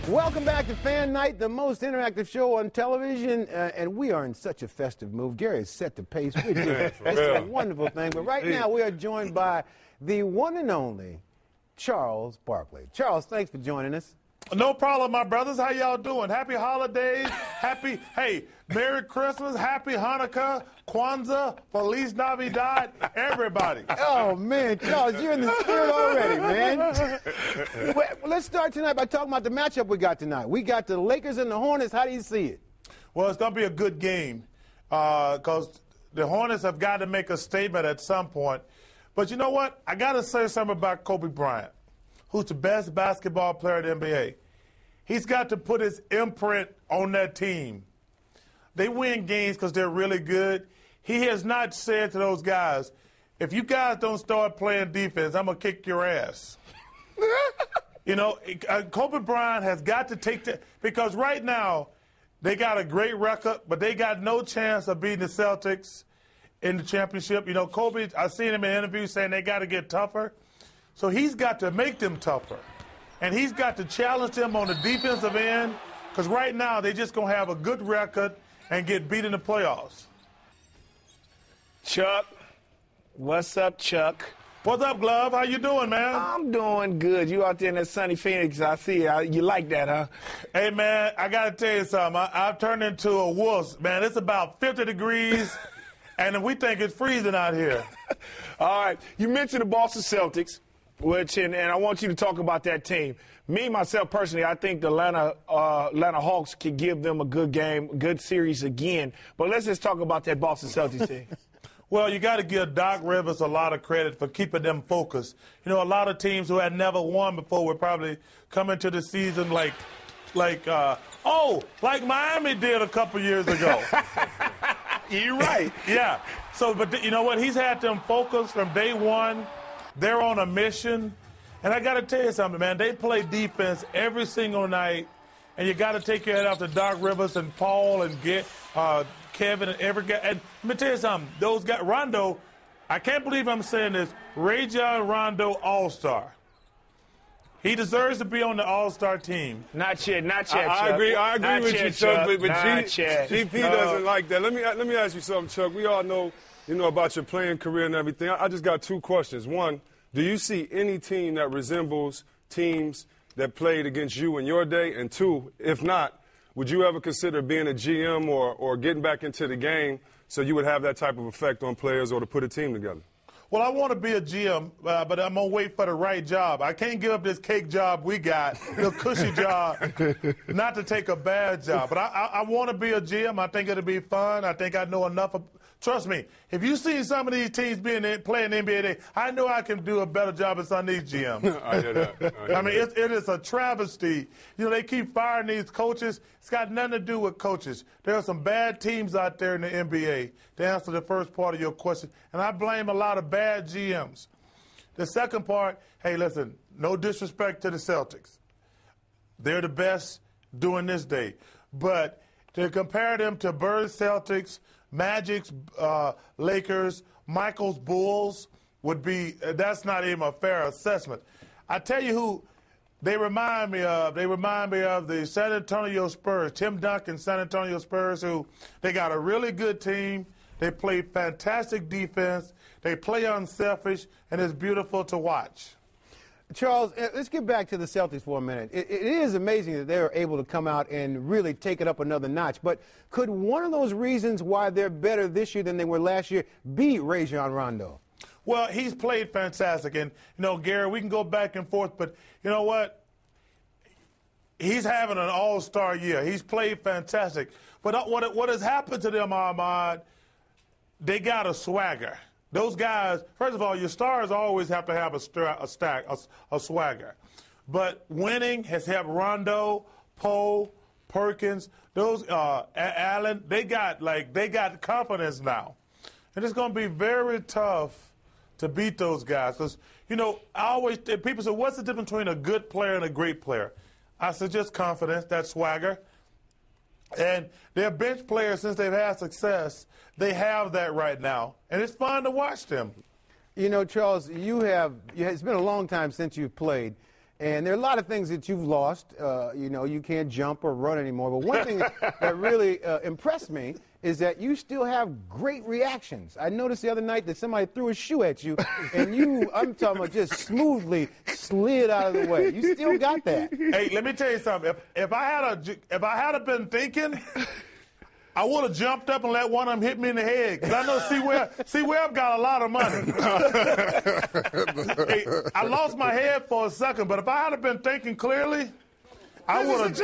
Welcome back to Fan Night, the most interactive show on television, and we are in such a festive mood. Gary has set the pace. We're doing it's a wonderful thing, but right now we are joined by the one and only Charles Barkley. Charles, thanks for joining us. No problem, my brothers. How y'all doing? Happy holidays. Merry Christmas, Happy Hanukkah, Kwanzaa, Feliz Navidad, everybody. Oh, man, Charles, you're in the spirit already, man. Well, let's start tonight by talking about the matchup we got tonight. We got the Lakers and the Hornets. How do you see it? Well, it's going to be a good game because the Hornets have got to make a statement at some point. But you know what? I got to say something about Kobe Bryant, who's the best basketball player in the NBA. He's got to put his imprint on that team. They win games because they're really good. He has not said to those guys, if you guys don't start playing defense, I'm going to kick your ass. You know, Kobe Bryant has got to take that, because right now they got a great record, but they got no chance of beating the Celtics in the championship. You know, Kobe, I've seen him in interviews saying they got to get tougher. So he's got to make them tougher. And he's got to challenge them on the defensive end, because right now they're just going to have a good record and get beat in the playoffs. Chuck, what's up, Chuck? What's up, Glove? How you doing, man? I'm doing good. You out there in that sunny Phoenix, I see. You like that, huh? Hey, man, I got to tell you something. I've turned into a wuss. Man, it's about 50 degrees, and we think it's freezing out here. All right. You mentioned the Boston Celtics, and I want you to talk about that team. Me, myself, personally, I think the Atlanta Hawks can give them a good game, good series again. But let's just talk about that Boston Celtics team. Well, you got to give Doc Rivers a lot of credit for keeping them focused. You know, a lot of teams who had never won before would probably come into the season like Miami did a couple years ago. You're right. Yeah. So, but you know what? He's had them focused from day one. They're on a mission. And I got to tell you something, man. They play defense every single night. And you got to take your head off to Doc Rivers and Paul and Kevin and every guy. And let me tell you something. Those guys, Rondo, I can't believe I'm saying this. Rajon Rondo All-Star. He deserves to be on the All-Star team. Not yet, Chuck. I agree with you, Chuck. But GP doesn't like that. Let me ask you something, Chuck. We all know, about your playing career and everything. I just got two questions. One, do you see any team that resembles teams that played against you in your day? And two, if not, would you ever consider being a GM or getting back into the game so you would have that type of effect on players or to put a team together? Well, I want to be a GM, but I'm going to wait for the right job. I can't give up this cake job we got, the cushy job, not to take a bad job. But I want to be a GM. I think it'll be fun. I think I know enough. Trust me, if you see some of these teams playing the NBA, I know I can do a better job than some of these GMs. I hear that. I mean, it is a travesty. You know, they keep firing these coaches. It's got nothing to do with coaches. There are some bad teams out there in the NBA, to answer the first part of your question, and I blame a lot of bad GMs. The second part, hey, listen, no disrespect to the Celtics. They're the best doing this day. But to compare them to Bird's Celtics, Magic's Lakers, Michael's Bulls that's not even a fair assessment. I tell you who they remind me of. They remind me of the San Antonio Spurs, Tim Duncan, San Antonio Spurs, who they got a really good team. They play fantastic defense. They play unselfish, and it's beautiful to watch. Charles, let's get back to the Celtics for a minute. It is amazing that they're able to come out and really take it up another notch. But could one of those reasons why they're better this year than they were last year be Rajon Rondo? Well, he's played fantastic. And, Gary, we can go back and forth. But you know what? He's having an all-star year. He's played fantastic. But what has happened to them, Ahmad, they got a swagger. Those guys, first of all, your stars always have to have a swagger. But winning has helped Rondo, Poe, Perkins, those Allen. They got confidence now, and it's going to be very tough to beat those guys. Because people say, what's the difference between a good player and a great player? I said just confidence, that swagger. And their bench players, since they've had success, they have that right now. And it's fun to watch them. Charles, it's been a long time since you've played. And there are a lot of things that you've lost. You know, you can't jump or run anymore. But one thing that really impressed me is that you still have great reactions. I noticed the other night that somebody threw a shoe at you, and you, I'm talking about, just smoothly slid out of the way. You still got that. Hey, let me tell you something. If I had been thinking, I would have jumped up and let one of them hit me in the head. Because I know C-Webb got a lot of money. Hey, I lost my head for a second, but if I had been thinking clearly, I would have.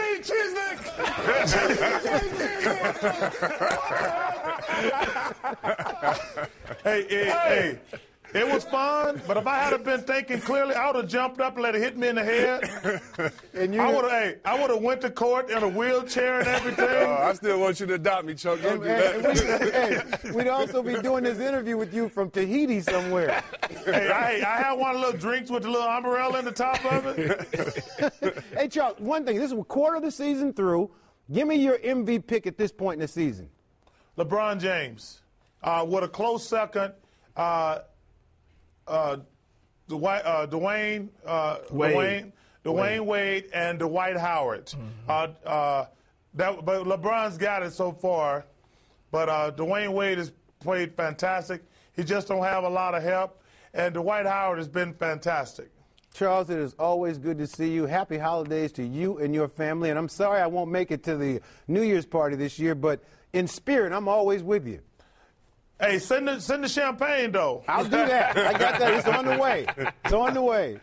Hey, it was fun, but if I had been thinking clearly, I would have jumped up and let it hit me in the head. And I would have went to court in a wheelchair and everything. I still want you to adopt me, Chuck. Don't do that. We'd also be doing this interview with you from Tahiti somewhere. Hey, I had one of the little drinks with the little umbrella in the top of it. Hey, Chuck, one thing. This is a quarter of the season through. Give me your MVP pick at this point in the season. LeBron James. With a close second, Dwayne Wade and Dwight Howard. Mm-hmm. But LeBron's got it so far. But Dwayne Wade has played fantastic. He just don't have a lot of help. And Dwight Howard has been fantastic. Charles, it is always good to see you. Happy holidays to you and your family. And I'm sorry I won't make it to the New Year's party this year, but in spirit, I'm always with you. Hey, send the champagne, though. I'll do that. I got that. It's on the way. It's on the way.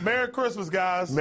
Merry Christmas, guys.